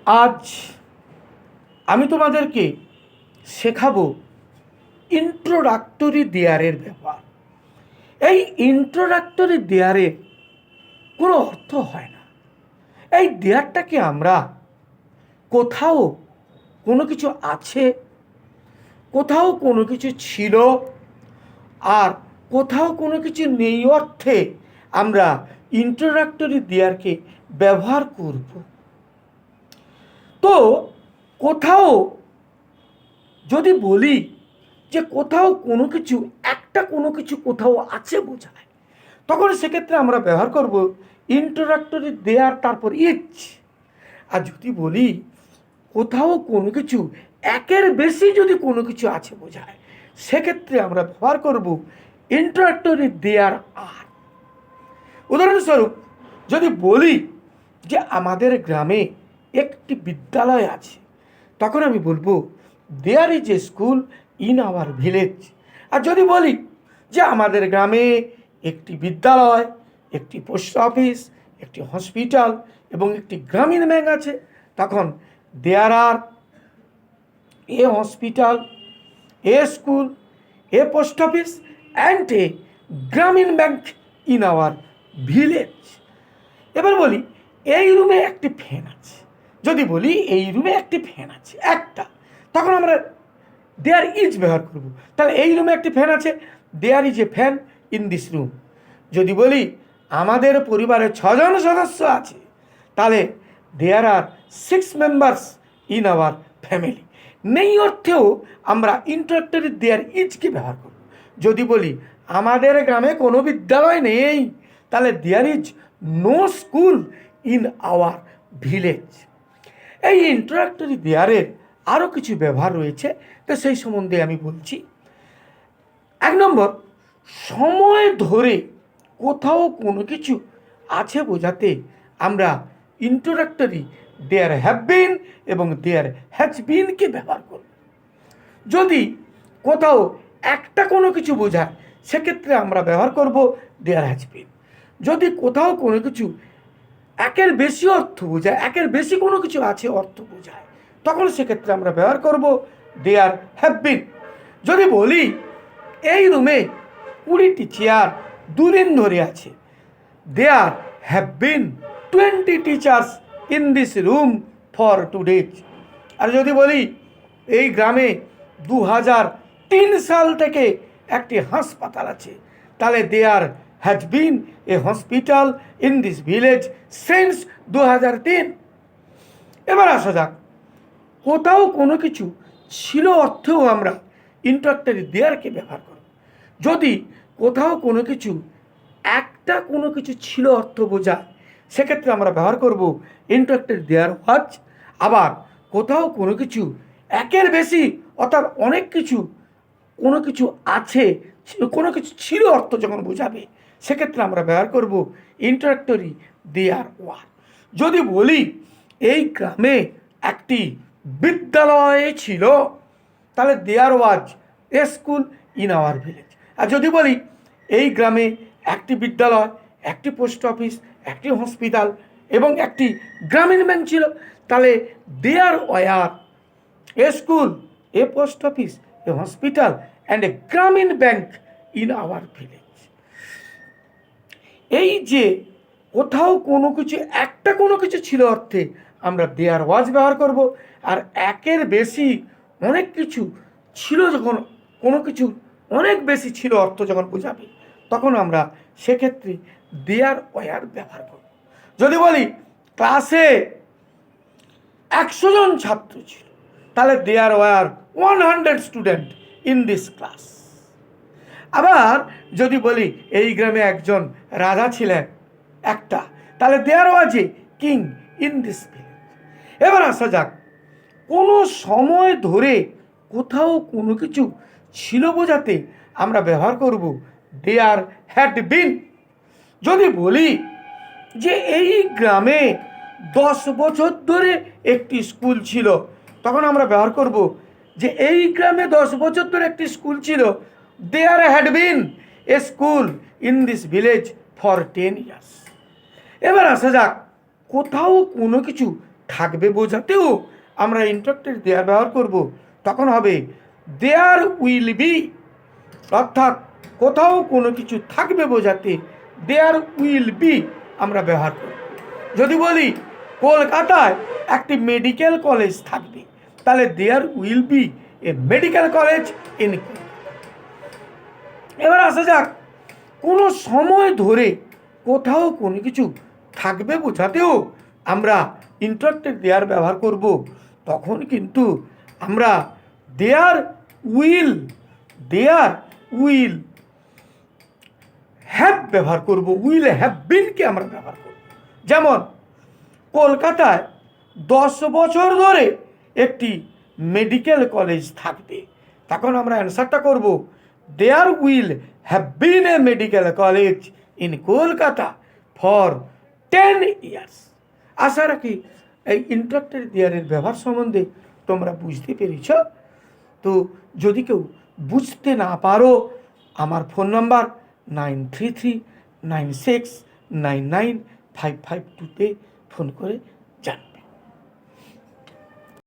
আজ আমি তোমাদেরকে শেখাবো ইন্ট্রোডাক্টরি দেয়ারের ব্যাপার। এই ইন্ট্রোডাক্টরি দেয়ারের কোনো অর্থ হয় না। এই দেয়ারটাকে আমরা কোথাও কোনো কিছু আছে, কোথাও কোনো কিছু ছিল, আর কোথাও কোনো কিছু নেই অর্থে আমরা ইন্ট্রোডাক্টরি দেয়ারকে ব্যবহার করব। তো কোথাও যদি বলি যে কোথাও কোনো কিছু কোনো কিছু কোথাও আছে বোঝায়, তখন সেক্ষেত্রে আমরা ব্যবহার করব ইন্ট্রোডাক্টরি দেয়ার, তারপর ইচ। আর যদি বলি কোথাও কোনো কিছু একের বেশি যদি কোনো কিছু আছে বোঝায়, সেক্ষেত্রে আমরা ব্যবহার করব ইন্ট্রোডাক্টরি দেয়ার আর। উদাহরণস্বরূপ যদি বলি যে আমাদের গ্রামে একটি বিদ্যালয় আছে, তখন আমি বলবো there is a school in our village. আর যদি বলি যে আমাদের গ্রামে একটি বিদ্যালয়, একটি পোস্ট অফিস, একটি হসপিটাল এবং একটি গ্রামীণ ব্যাংক আছে, তখন there are a hospital, a school, a post office and a Grameen Bank in our village. এবার বলি এই রুমে একটি ফ্যান আছে। যদি বলি এই রুমে একটি ফ্যান আছে একটা, তখন আমরা দেয়ার ইজ ব্যবহার করব। তাহলে এই রুমে একটি ফ্যান আছে, there is a fan in this room. যদি বলি আমাদের পরিবারে 6 জন সদস্য আছে, তাহলে there are 6 members in our family. নেই অর্থেও আমরা ইন্ট্রোডাক্টরি দেয়ার ইজকে ব্যবহার করব। যদি বলি আমাদের গ্রামে কোনো বিদ্যালয় নেই, তাহলে there is no school in our village. এই ইন্ট্রোডাক্টরি দেয়ারের আরও কিছু ব্যবহার রয়েছে, তো সেই সম্বন্ধে আমি বলছি। 1 নম্বর, সময় ধরে কোথাও কোনো কিছু আছে বোঝাতে আমরা ইন্ট্রোডাক্টরি দেয়ার হ্যাভ বিন এবং দেয়ার হ্যাজ বিনকে ব্যবহার করব। যদি কোথাও একটা কোনো কিছু বোঝায়, সেক্ষেত্রে আমরা ব্যবহার করব দেয়ার হ্যাজ বিন। যদি কোথাও কোনো কিছু একের বেশি অর্থ বোঝায়, একের বেশি কোনো কিছু আছে অর্থ বোঝায়, তখন সেক্ষেত্রে আমরা ব্যবহার করব দেয়ার হ্যাভ বিন। যদি বলি এই রুমে 20টি চেয়ার 2 দিন ধরে আছে, there have been 20 teachers in this room for 2 days। আর যদি বলি এই গ্রামে 2003 সাল থেকে একটি হাসপাতাল আছে, তাহলে there has been a hospital in this village since 2003। এবার আসা যাক, কোথাও কোনো কিছু ছিল অর্থেও আমরা ইন্ট্রোডাক্টরি দেয়ারকে ব্যবহার করব। যদি কোথাও কোনো কিছু কোনো কিছু ছিল অর্থ বোঝায়, সেক্ষেত্রে আমরা ব্যবহার করব ইন্ট্রোডাক্টরি দেয়ার ওয়াজ। আবার কোথাও কোনো কিছু একের বেশি অর্থাৎ অনেক কিছু কোনো কিছু আছে, কোনো কিছু ছিল অর্থ যখন বোঝাবে, সেক্ষেত্রে আমরা ব্যবহার করব ইন্ট্রোডাক্টরি দেয়ার ওয়াজ। যদি বলি এই গ্রামে একটি বিদ্যালয় ছিল, তাহলে there was A school in our village. আর যদি বলি এই গ্রামে একটি বিদ্যালয়, একটি পোস্ট অফিস, একটি হসপিটাল এবং একটি গ্রামীণ ব্যাংক ছিল, তাহলে there were a school, a post office, a hospital and a Grameen Bank in our village. এই যে কোথাও কোনো কিছু কোনো কিছু ছিল অর্থে আমরা দেয়ার ওয়াজ ব্যবহার করব। আর একের বেশি অনেক কিছু ছিল, যখন কোনো কিছু অনেক বেশি ছিল অর্থ যখন বোঝাবে, তখন আমরা সেক্ষেত্রে দেয়ার ওয়ার ব্যবহার করব। যদি বলি ক্লাসে 100 জন ছাত্র ছিল, তাহলে there were 100 student in this class. আবার যদি বলি এই গ্রামে একজন রাজা ছিলেন একটা, তাহলে there was a king in this village. এবার আসা যাক, কোনো সময় ধরে কোথাও কোনো কিছু ছিল বোঝাতে আমরা ব্যবহার করব দেয়ার হ্যাড বিন। যদি বলি যে এই গ্রামে 10 বছর ধরে একটি স্কুল ছিল, তখন আমরা ব্যবহার করব যে এই গ্রামে 10 বছর ধরে একটি স্কুল ছিল, there had been a school in this village for 10 years। এবার আসা যাক, কোথাও কোনো কিছু থাকবে বোঝাতেও আমরা ইন্টারক্টেড দেয়ার ব্যবহার করব। তখন হবে দেয়ার উইল বি, অর্থাৎ কোথাও কোনো কিছু থাকবে বোঝাতে দেয়ার উইল বি আমরা ব্যবহার করব। যদি বলি কলকাতায় একটি মেডিকেল কলেজ থাকবে, তাহলে there will be a medical college in. এবার আসা যাক, কোনো সময় ধরে কোথাও কোনো কিছু থাকবে বোঝাতেও আমরা ইন্টারক্টেড দেয়ার ব্যবহার করব। তখন কিন্তু আমরা দেয়ার উইল হ্যাভ ব্যবহার করব, উইল হ্যাভ বিনকে আমরা ব্যবহার করব। যেমন কলকাতায় 10 বছর ধরে একটি মেডিকেল কলেজ থাকবে, তখন আমরা অ্যান্সারটা করব there will have been a medical college in Kolkata for 10 years. আশা রাখি এই ইন্টারক্টেড দেয়ারের ব্যবহার সম্বন্ধে তোমরা বুঝতে পেরেছ। তো যদি কেউ বুঝতে না পারো, আমার ফোন নাম্বার 9339699552 ফোন করে